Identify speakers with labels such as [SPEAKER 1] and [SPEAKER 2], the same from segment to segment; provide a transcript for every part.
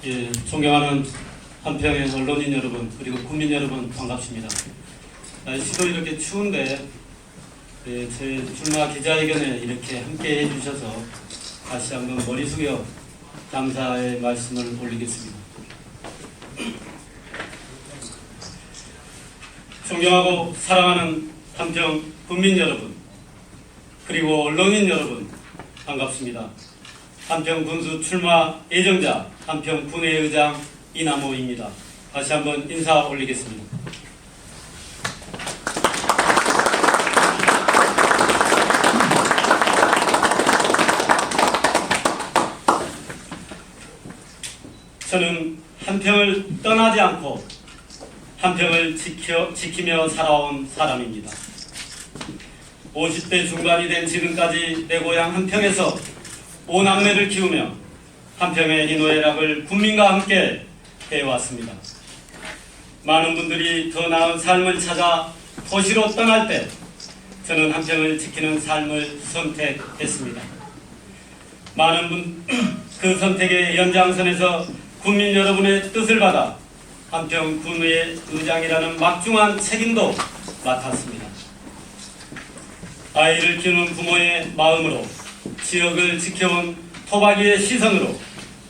[SPEAKER 1] 예, 존경하는 한평의 언론인 여러분 그리고 국민 여러분 반갑습니다. 날씨도 이렇게 추운데 예, 제 출마 기자회견에 이렇게 함께 해주셔서 다시 한번 머리 숙여 감사의 말씀을 올리겠습니다. 존경하고 사랑하는 한평 국민 여러분 그리고 언론인 여러분 반갑습니다. 한평 군수 출마 예정자 한평 군의의장 이남호입니다. 다시 한번 인사 올리겠습니다. 저는 한평을 떠나지 않고 한평을 지키며 살아온 사람입니다. 50대 중반이 된 지금까지 내 고향 한평에서 5남매를 키우며 한평의 희노애락을 국민과 함께 해왔습니다. 많은 분들이 더 나은 삶을 찾아 도시로 떠날 때 저는 한평을 지키는 삶을 선택했습니다. 많은 분 그 선택의 연장선에서 국민 여러분의 뜻을 받아 한평 군의 의장이라는 막중한 책임도 맡았습니다. 아이를 키우는 부모의 마음으로 지역을 지켜온 토박이의 시선으로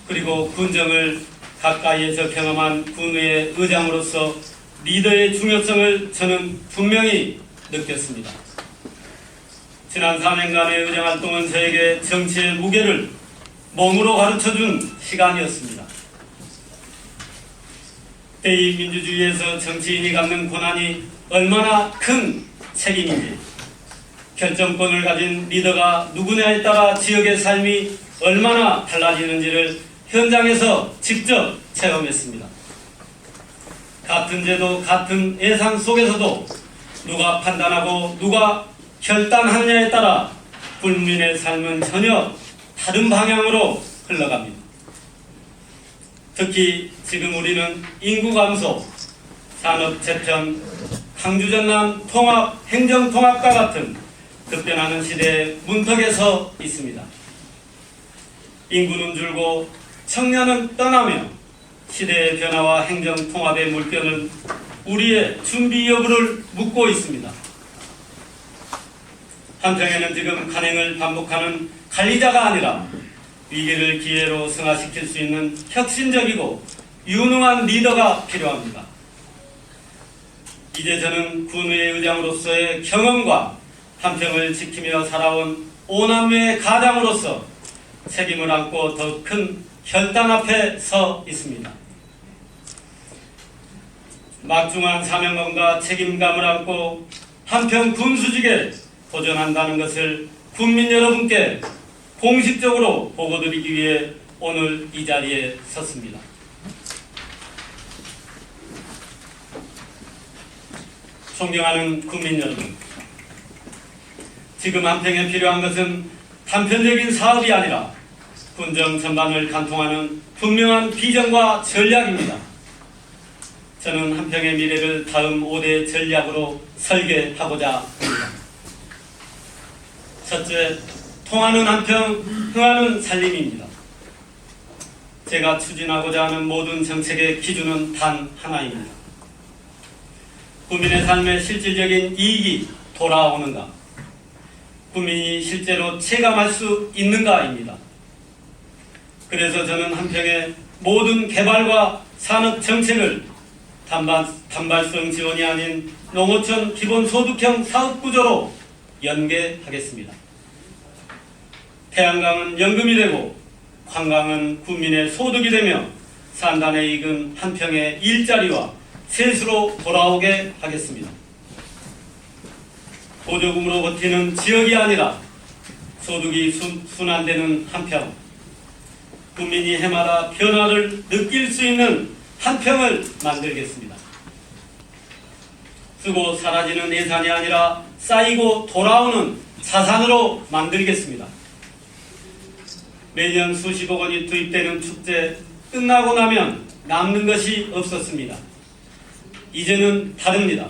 [SPEAKER 1] 그리고 군정을 가까이에서 경험한 군의 의장으로서 리더의 중요성을 저는 분명히 느꼈습니다. 지난 4년간의 의장활동은 저에게 정치의 무게를 몸으로 가르쳐준 시간이었습니다. 때이 민주주의에서 정치인이 갖는 권한이 얼마나 큰 책임인지 결정권을 가진 리더가 누구냐에 따라 지역의 삶이 얼마나 달라지는지를 현장에서 직접 체험했습니다. 같은 제도, 같은 예산 속에서도 누가 판단하고 누가 결단하느냐에 따라 국민의 삶은 전혀 다른 방향으로 흘러갑니다. 특히 지금 우리는 인구 감소, 산업 재편, 강주 전남 통합, 행정 통합과 같은 급변하는 시대의 문턱에 서 있습니다. 인구는 줄고 청년은 떠나며 시대의 변화와 행정 통합의 물결은 우리의 준비 여부를 묻고 있습니다. 한평에는 지금 간행을 반복하는 관리자가 아니라 위기를 기회로 승화시킬 수 있는 혁신적이고 유능한 리더가 필요합니다. 이제 저는 군의 의장으로서의 경험과 한평을 지키며 살아온 5남매의 가장으로서 책임을 안고 더 큰 결단 앞에 서 있습니다. 막중한 사명감과 책임감을 안고 한평 군수직에 도전한다는 것을 국민 여러분께 공식적으로 보고드리기 위해 오늘 이 자리에 섰습니다. 존경하는 국민 여러분, 지금 한평에 필요한 것은 단편적인 사업이 아니라 군정 전반을 관통하는 분명한 비전과 전략입니다. 저는 한평의 미래를 다음 5대 전략으로 설계하고자 합니다. 첫째, 통하는 한평, 흥하는 살림입니다. 제가 추진하고자 하는 모든 정책의 기준은 단 하나입니다. 국민의 삶에 실질적인 이익이 돌아오는가? 국민이 실제로 체감할 수 있는가입니다. 그래서 저는 한평의 모든 개발과 산업 정책을 단발성 지원이 아닌 농어촌 기본소득형 사업구조로 연계하겠습니다. 태양광은 연금이 되고 관광은 국민의 소득이 되며 산단의 이익은 한평의 일자리와 세수로 돌아오게 하겠습니다. 보조금으로 버티는 지역이 아니라 소득이 순환되는 한평, 국민이 해마다 변화를 느낄 수 있는 한평을 만들겠습니다. 쓰고 사라지는 예산이 아니라 쌓이고 돌아오는 자산으로 만들겠습니다. 매년 수십억 원이 투입되는 축제 끝나고 나면 남는 것이 없었습니다. 이제는 다릅니다.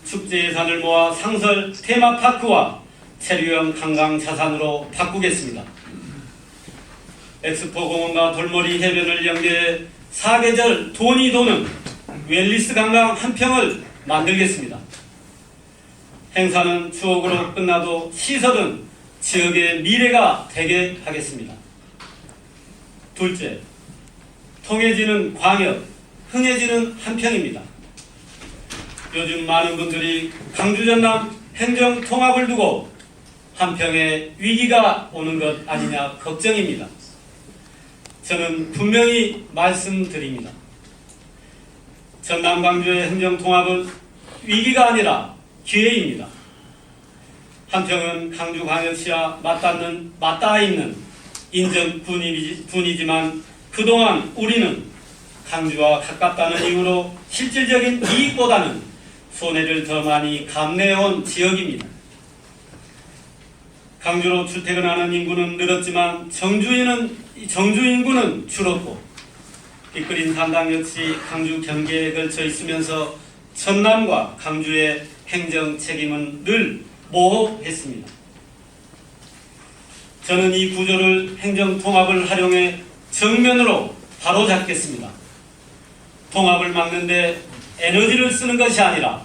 [SPEAKER 1] 축제 예산을 모아 상설 테마파크와 체류형 관광 자산으로 바꾸겠습니다. 엑스포공원과 돌머리 해변을 연계해 사계절 돈이 도는 웰리스 관광 한 평을 만들겠습니다. 행사는 추억으로 끝나도 시설은 지역의 미래가 되게 하겠습니다. 둘째, 통해지는 광역, 흥해지는 한평입니다. 요즘 많은 분들이 강주 전남 행정 통합을 두고 한평에 위기가 오는 것 아니냐 걱정입니다. 저는 분명히 말씀드립니다. 전남 광주의 행정 통합은 위기가 아니라 기회입니다. 한평은 강주광역시와 맞닿아 있는 인접군이지만 그동안 우리는 강주와 가깝다는 이유로 실질적인 이익보다는 손해를 더 많이 감내해온 지역입니다. 강주로 출퇴근하는 인구는 늘었지만 정주 인구는 줄었고 빅그린 산당 역시 강주 경계에 걸쳐 있으면서 전남과 강주의 행정 책임은 늘 모호했습니다. 저는 이 구조를 행정 통합을 활용해 정면으로 바로잡겠습니다. 통합을 막는데 에너지를 쓰는 것이 아니라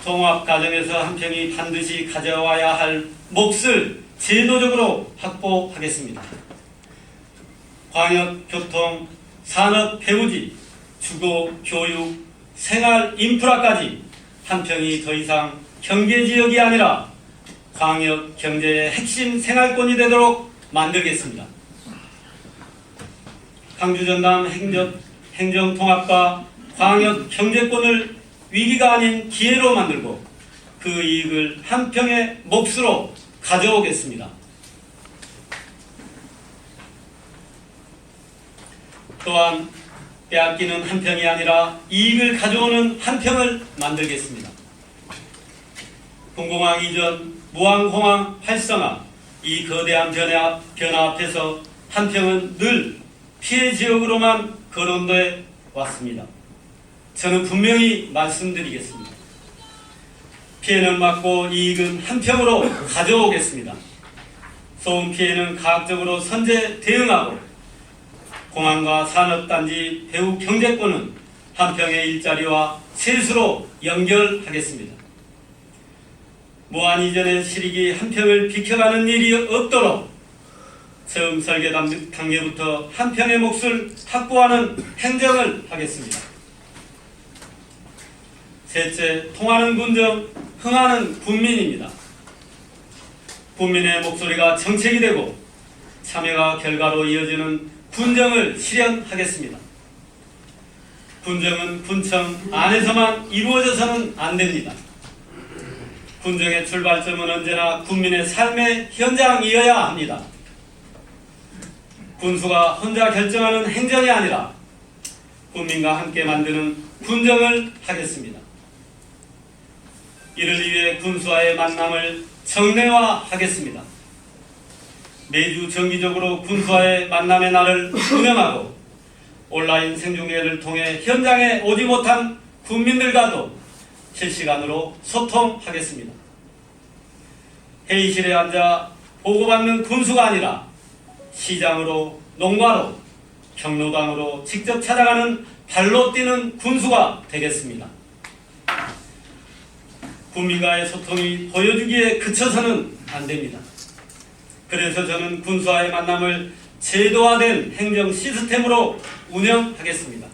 [SPEAKER 1] 통합 과정에서 한평이 반드시 가져와야 할 몫을 제도적으로 확보하겠습니다. 광역, 교통, 산업, 배우지, 주거, 교육, 생활, 인프라까지 한평이 더 이상 경계지역이 아니라 광역 경제의 핵심 생활권이 되도록 만들겠습니다. 강주 전남 행정통합과 광역 경제권을 위기가 아닌 기회로 만들고 그 이익을 한평의 몫으로 가져오겠습니다. 또한 빼앗기는 한평이 아니라 이익을 가져오는 한평을 만들겠습니다. 공공항 이전, 무항공항 활성화, 이 거대한 변화 앞에서 한평은 늘 피해 지역으로만 거론돼 왔습니다. 저는 분명히 말씀드리겠습니다. 피해는 막고 이익은 한평으로 가져오겠습니다. 소음 피해는 과학적으로 선제 대응하고 공항과 산업단지 배후 경제권은 한평의 일자리와 세수로 연결하겠습니다. 무한 이전의 실익이 한평을 비켜가는 일이 없도록 처음 설계 단계부터 한평의 몫을 확보하는 행정을 하겠습니다. 셋째, 통하는 군정, 흥하는 군민입니다. 군민의 목소리가 정책이 되고 참여가 결과로 이어지는 군정을 실현하겠습니다. 군정은 군청 안에서만 이루어져서는 안 됩니다. 군정의 출발점은 언제나 국민의 삶의 현장이어야 합니다. 군수가 혼자 결정하는 행정이 아니라 국민과 함께 만드는 군정을 하겠습니다. 이를 위해 군수와의 만남을 정례화하겠습니다. 매주 정기적으로 군수와의 만남의 날을 운영하고 온라인 생중계를 통해 현장에 오지 못한 국민들과도 실시간으로 소통하겠습니다. 회의실에 앉아 보고받는 군수가 아니라 시장으로, 농가로, 경로당으로 직접 찾아가는 발로 뛰는 군수가 되겠습니다. 국민과의 소통이 보여주기에 그쳐서는 안 됩니다. 그래서 저는 군수와의 만남을 제도화된 행정 시스템으로 운영하겠습니다.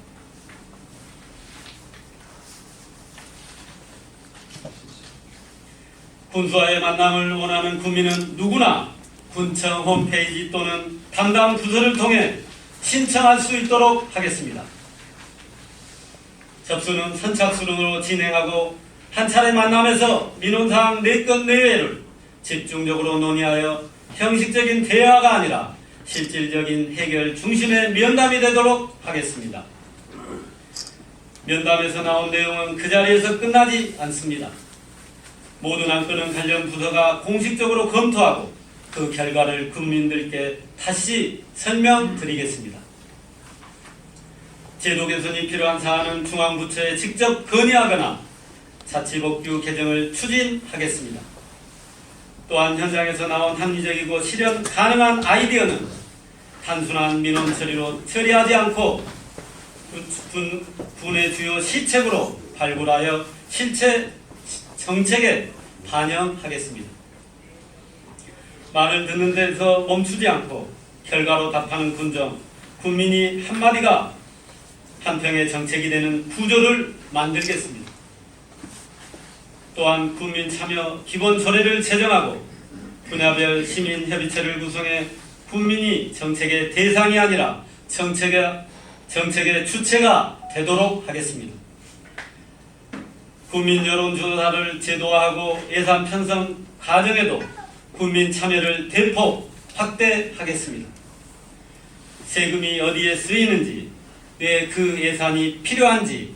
[SPEAKER 1] 군수와의 만남을 원하는 국민은 누구나 군청 홈페이지 또는 담당 부서를 통해 신청할 수 있도록 하겠습니다. 접수는 선착순으로 진행하고 한 차례 만남에서 민원사항 4건 내외를 집중적으로 논의하여 형식적인 대화가 아니라 실질적인 해결 중심의 면담이 되도록 하겠습니다. 면담에서 나온 내용은 그 자리에서 끝나지 않습니다. 모든 안건은 관련 부서가 공식적으로 검토하고 그 결과를 국민들께 다시 설명드리겠습니다. 제도 개선이 필요한 사안은 중앙부처에 직접 건의하거나 자치법규 개정을 추진하겠습니다. 또한 현장에서 나온 합리적이고 실현 가능한 아이디어는 단순한 민원 처리로 처리하지 않고 군의 주요 시책으로 발굴하여 실체 정책에 반영하겠습니다. 말을 듣는 데서 멈추지 않고 결과로 답하는 군정, 군민이 한마디가 한평의 정책이 되는 구조를 만들겠습니다. 또한 국민 참여 기본 조례를 제정하고 분야별 시민협의체를 구성해 국민이 정책의 대상이 아니라 정책의 주체가 되도록 하겠습니다. 국민 여론조사를 제도화하고 예산 편성 과정에도 국민 참여를 대폭 확대하겠습니다. 세금이 어디에 쓰이는지, 왜 그 예산이 필요한지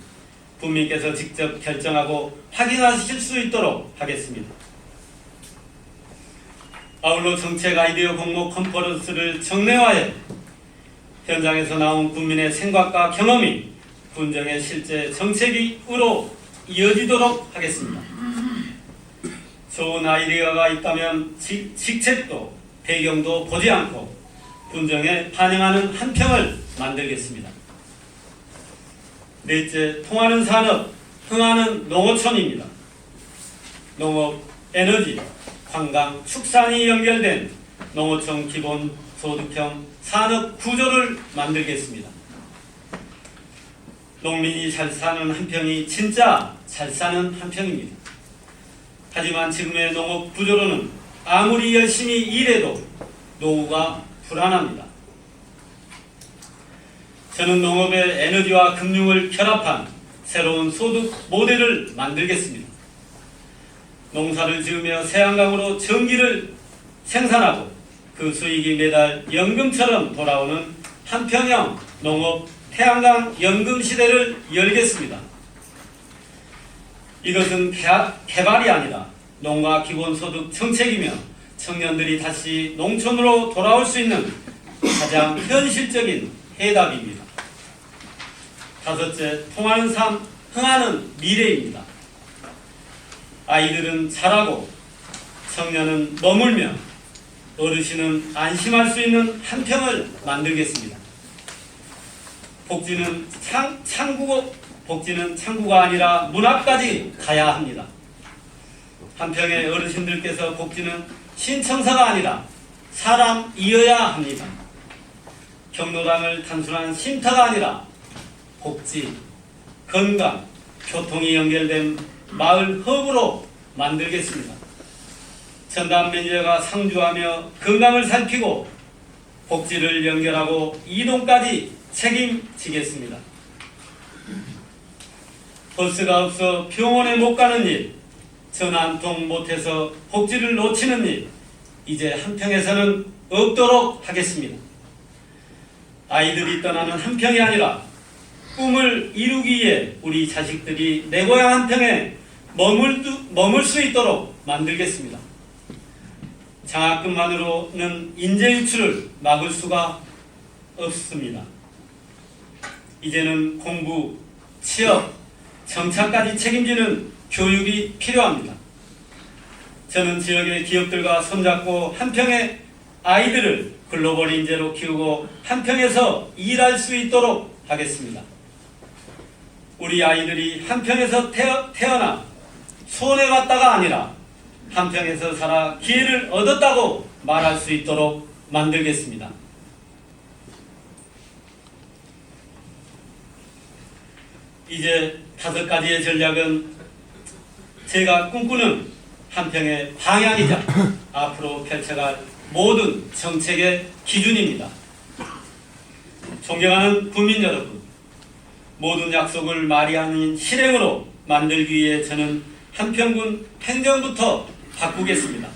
[SPEAKER 1] 국민께서 직접 결정하고 확인하실 수 있도록 하겠습니다. 아울러 정책 아이디어 공모 컨퍼런스를 정례화해 현장에서 나온 국민의 생각과 경험이 군정의 실제 정책으로 이어지도록 하겠습니다. 좋은 아이디어가 있다면 직책도 배경도 보지 않고 군정에 반영하는 한평을 만들겠습니다. 넷째, 통하는 산업, 흥하는 농어촌입니다. 농업, 에너지, 관광, 축산이 연결된 농어촌 기본소득형 산업 구조를 만들겠습니다. 농민이 잘 사는 한평이 진짜 잘 사는 한평입니다. 하지만 지금의 농업 구조로는 아무리 열심히 일해도 노후가 불안합니다. 저는 농업의 에너지와 금융을 결합한 새로운 소득 모델을 만들겠습니다. 농사를 지으며 새한강으로 전기를 생산하고 그 수익이 매달 연금처럼 돌아오는 한평형 농업 태양광 연금 시대를 열겠습니다. 이것은 개발이 아니라 농가 기본소득 정책이며 청년들이 다시 농촌으로 돌아올 수 있는 가장 현실적인 해답입니다. 다섯째, 통하는 삶, 흥하는 미래입니다. 아이들은 자라고 청년은 머물며 어르신은 안심할 수 있는 한평을 만들겠습니다. 복지는 창구가 아니라 문 앞까지 가야 합니다. 한평의 어르신들께서 복지는 신청사가 아니라 사람이어야 합니다. 경로당을 단순한 쉼터가 아니라 복지, 건강, 교통이 연결된 마을 허브로 만들겠습니다. 전담 매니저가 상주하며 건강을 살피고 복지를 연결하고 이동까지 책임지겠습니다. 버스가 없어 병원에 못 가는 일, 전화 한 통 못해서 복지를 놓치는 일, 이제 한평에서는 없도록 하겠습니다. 아이들이 떠나는 한평이 아니라 꿈을 이루기 위해 우리 자식들이 내 고향 한평에 머물 수 있도록 만들겠습니다. 장학금만으로는 인재 유출을 막을 수가 없습니다. 이제는 공부, 취업, 정착까지 책임지는 교육이 필요합니다. 저는 지역의 기업들과 손잡고 한평의 아이들을 글로벌 인재로 키우고 한평에서 일할 수 있도록 하겠습니다. 우리 아이들이 한평에서 태어나 손해봤다가 아니라 한평에서 살아 기회를 얻었다고 말할 수 있도록 만들겠습니다. 이제 5가지의 전략은 제가 꿈꾸는 한평의 방향이자 앞으로 펼쳐갈 모든 정책의 기준입니다. 존경하는 국민 여러분, 모든 약속을 말이 아닌 실행으로 만들기 위해 저는 한평군 행정부터 바꾸겠습니다.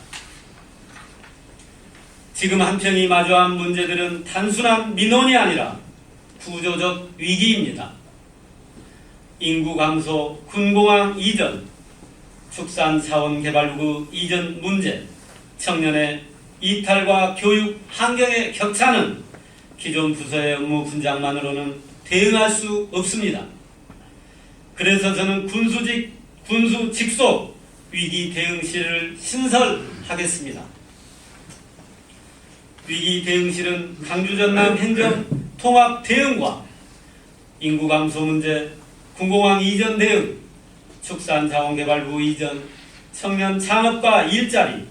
[SPEAKER 1] 지금 한평이 마주한 문제들은 단순한 민원이 아니라 구조적 위기입니다. 인구 감소, 군공항 이전, 축산사원개발구 이전 문제, 청년의 이탈과 교육 환경의 격차는 기존 부서의 업무 분장만으로는 대응할 수 없습니다. 그래서 저는 군수 직속 위기 대응실을 신설하겠습니다. 위기 대응실은 강주 전남 행정 통합 대응과 인구 감소 문제, 군공항 이전 대응, 축산자원개발부 이전, 청년 창업과 일자리,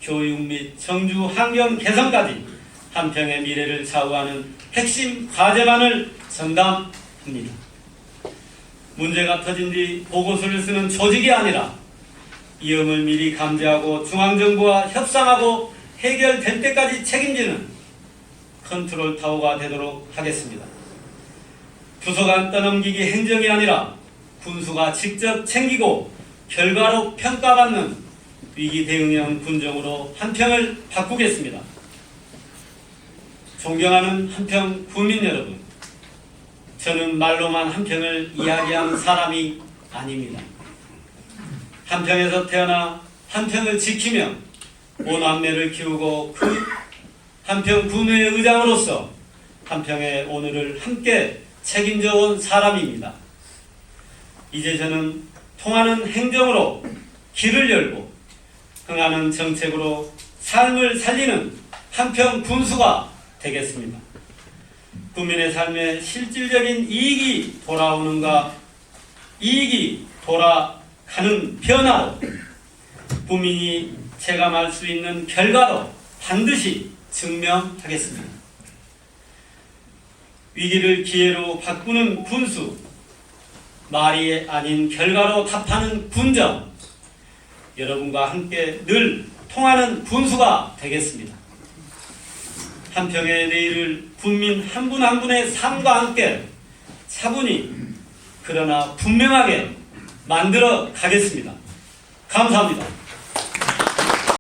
[SPEAKER 1] 교육 및 정주 환경 개선까지 한평의 미래를 좌우하는 핵심 과제만을 전담합니다. 문제가 터진 뒤 보고서를 쓰는 조직이 아니라 위험을 미리 감지하고 중앙정부와 협상하고 해결될 때까지 책임지는 컨트롤 타워가 되도록 하겠습니다. 부서간 떠넘기기 행정이 아니라 군수가 직접 챙기고 결과로 평가받는 위기 대응형 군정으로 한평을 바꾸겠습니다. 존경하는 한평 국민 여러분, 저는 말로만 한평을 이야기한 사람이 아닙니다. 한평에서 태어나 한평을 지키며 오남매를 키우고 그 한평 군의 의장으로서 한평의 오늘을 함께 책임져 온 사람입니다. 이제 저는 통하는 행정으로 길을 열고 흥하는 정책으로 삶을 살리는 한평 군수가 되겠습니다. 국민의 삶에 실질적인 이익이 돌아가는 변화로 국민이 체감할 수 있는 결과로 반드시 증명하겠습니다. 위기를 기회로 바꾸는 군수, 말이 아닌 결과로 답하는 군정, 여러분과 함께 늘 통하는 군수가 되겠습니다. 한평의 내일을 국민 한 분 한 분의 삶과 함께 차분히 그러나 분명하게 만들어 가겠습니다. 감사합니다.